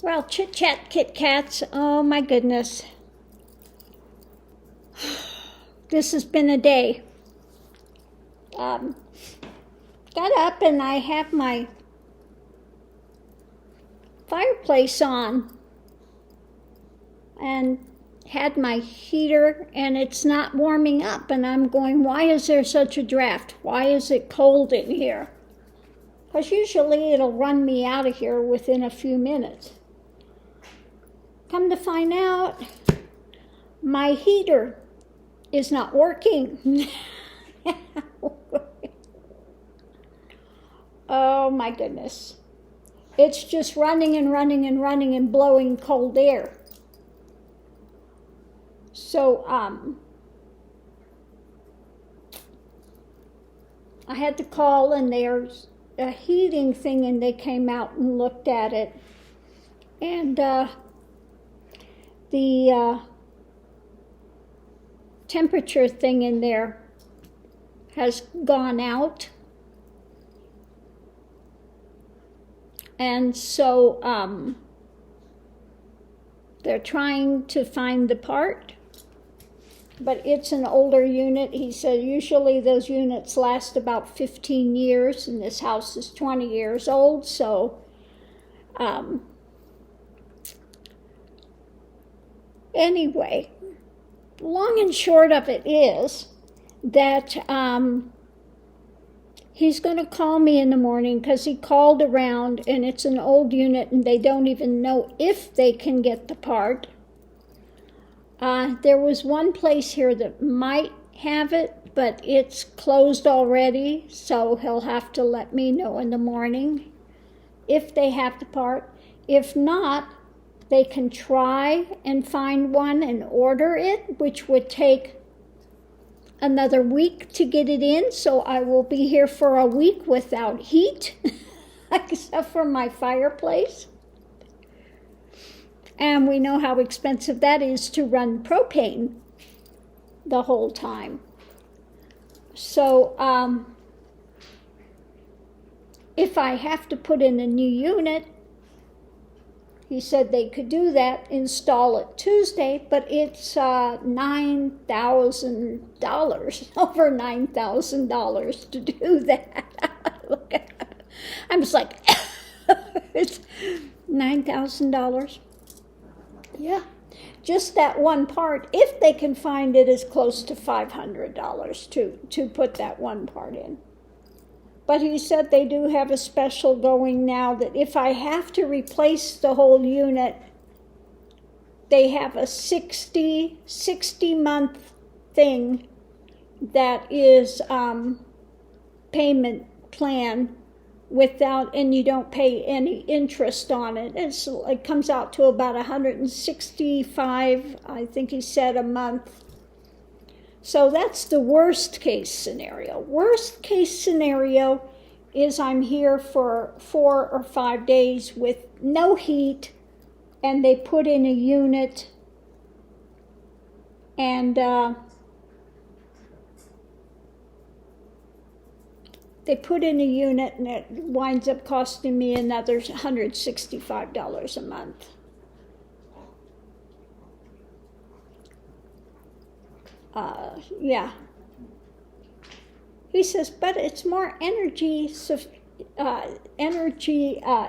Well, Chit Chat Kit Kats, oh my goodness. This has been a day. Got up and I have my fireplace on and had my heater and it's not warming up, and I'm going, why is there such a draft? Why is it cold in here? Because usually it'll run me out of here within a few minutes. Come to find out, my heater is not working. Oh my goodness. It's just running and running and running and blowing cold air. So I had to call, and there's a heating thing, and they came out and looked at it. And the temperature thing in there has gone out. And so they're trying to find the part, but it's an older unit. He said usually those units last about 15 years, and this house is 20 years old, so anyway, long and short of it is that he's going to call me in the morning, because he called around and it's an old unit and they don't even know if they can get the part. There was one place here that might have it, but it's closed already, so he'll have to let me know in the morning if they have the part. If not, they can try and find one and order it, which would take another week to get it in, so I will be here for a week without heat, except for my fireplace. And we know how expensive that is to run propane the whole time. So if I have to put in a new unit, he said they could do that, install it Tuesday, but it's $9,000, over $9,000 to do that. Look at it. I'm just like, it's $9,000. Yeah, just that one part, if they can find it, is close to $500 to put that one part in. But he said they do have a special going now that if I have to replace the whole unit, they have a 60-month thing that is payment plan without, and you don't pay any interest on it. It comes out to about $165, I think he said, a month. So that's the worst case scenario. Worst case scenario is I'm here for 4 or 5 days with no heat, and they put in a unit, and and it winds up costing me another $165 a month. Yeah. He says, but it's more energy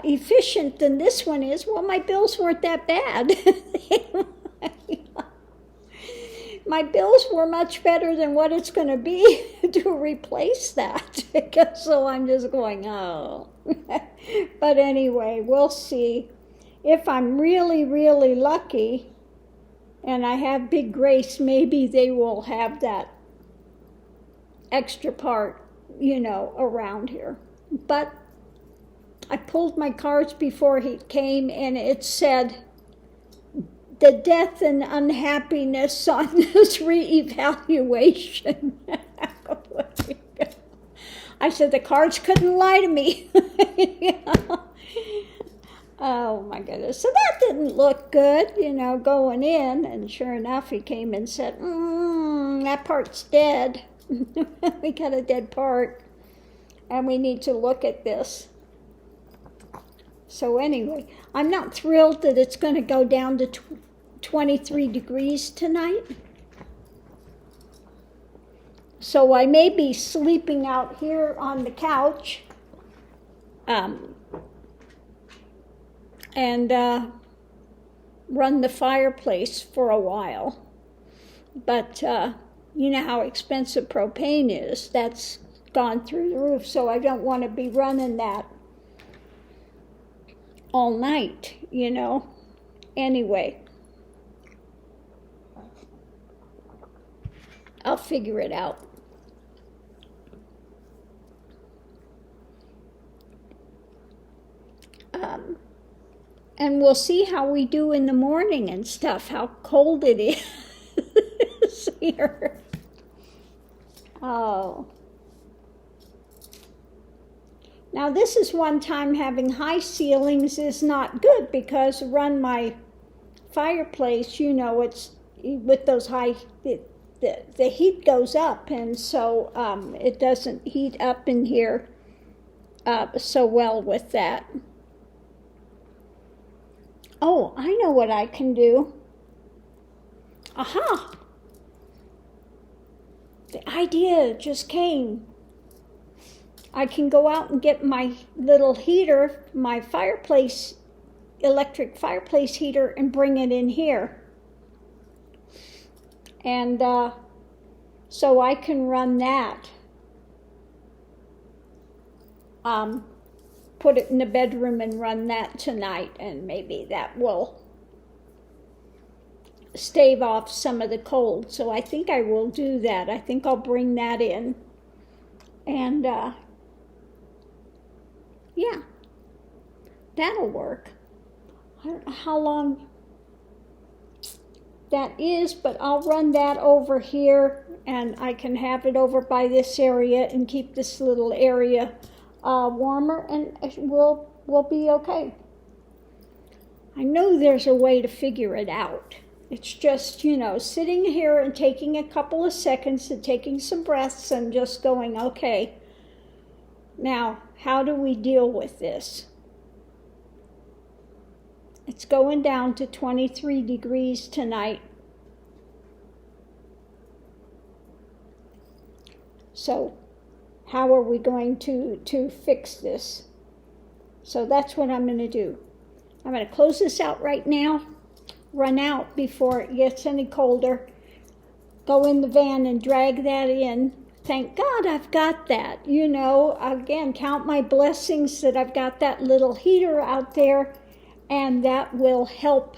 efficient than this one is. Well, my bills weren't that bad. My bills were much better than what it's going to be to replace that. So I'm just going, oh. But anyway, we'll see. If I'm really, really lucky, and I have big grace, maybe they will have that extra part, around here. But I pulled my cards before he came, and it said the death and unhappiness on this reevaluation. I said the cards couldn't lie to me. Oh my goodness. So that didn't look good, going in. And sure enough, he came and said, that part's dead. We got a dead part, and we need to look at this. So anyway, I'm not thrilled that it's going to go down to 23 degrees tonight. So I may be sleeping out here on the couch and run the fireplace for a while. But you know how expensive propane is. That's gone through the roof, so I don't want to be running that all night, you know. Anyway, I'll figure it out. And we'll see how we do in the morning and stuff, how cold it is here. Oh. Now this is one time having high ceilings is not good, because run my fireplace, you know, it's with those high, the heat goes up, and so it doesn't heat up in here so well with that. Oh, I know what I can do. Aha! The idea just came. I can go out and get my little heater, my fireplace, electric fireplace heater, and bring it in here. And so I can run that. Put it in the bedroom and run that tonight, and maybe that will stave off some of the cold. So I think I will do that. I think I'll bring that in. And yeah, that'll work. I don't know how long that is, but I'll run that over here, and I can have it over by this area and keep this little area warmer, and we'll be okay. I know there's a way to figure it out. It's just, you know, sitting here and taking a couple of seconds and taking some breaths and just going, okay, now how do we deal with this? It's going down to 23 degrees tonight. So how are we going to fix this? So that's what I'm going to do. I'm going to close this out right now, run out before it gets any colder, go in the van and drag that in. Thank God I've got that. You know, again, count my blessings that I've got that little heater out there, and that will help,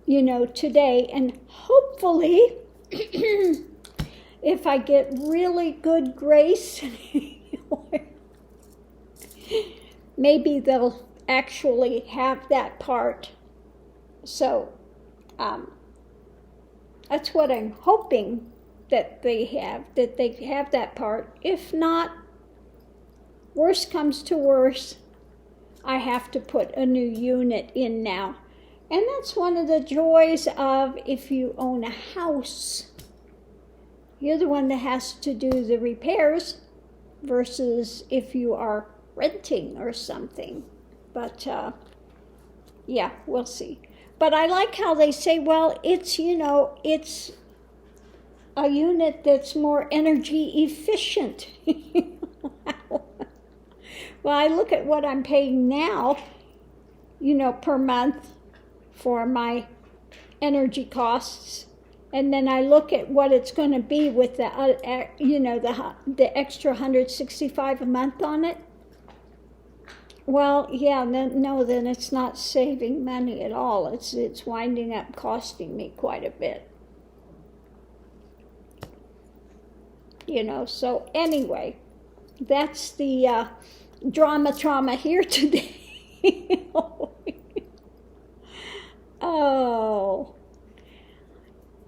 you know, today. And hopefully, if I get really good grace, maybe they'll actually have that part. So that's what I'm hoping, that they have that part. If not, worst comes to worst, I have to put a new unit in now. And that's one of the joys of if you own a house. You're the one that has to do the repairs versus if you are renting or something. But yeah, we'll see. But I like how they say, well, it's, you know, it's a unit that's more energy efficient. Well, I look at what I'm paying now, you know, per month for my energy costs, and then I look at what it's going to be with the, you know, the extra $165 a month on it. Well, yeah, then it's not saving money at all. It's winding up costing me quite a bit. You know, so anyway, that's the drama here today. Oh,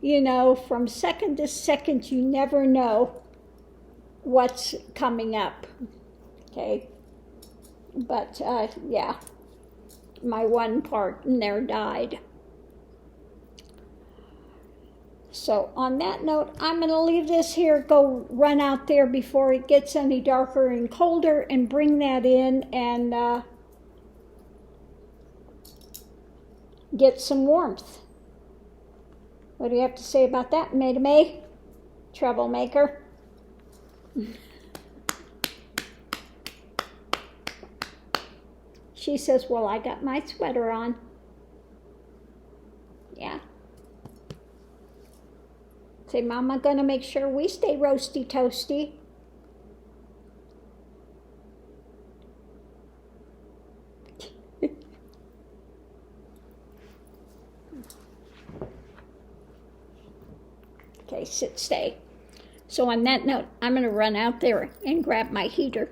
you know, from second to second, you never know what's coming up, okay? But, yeah, my one part in there died. So on that note, I'm going to leave this here, go run out there before it gets any darker and colder, and bring that in, and get some warmth. What do you have to say about that, May? Troublemaker. She says, well, I got my sweater on. Yeah. Say, Mama, gonna make sure we stay roasty toasty. Okay, sit, stay. So on that note, I'm going to run out there and grab my heater.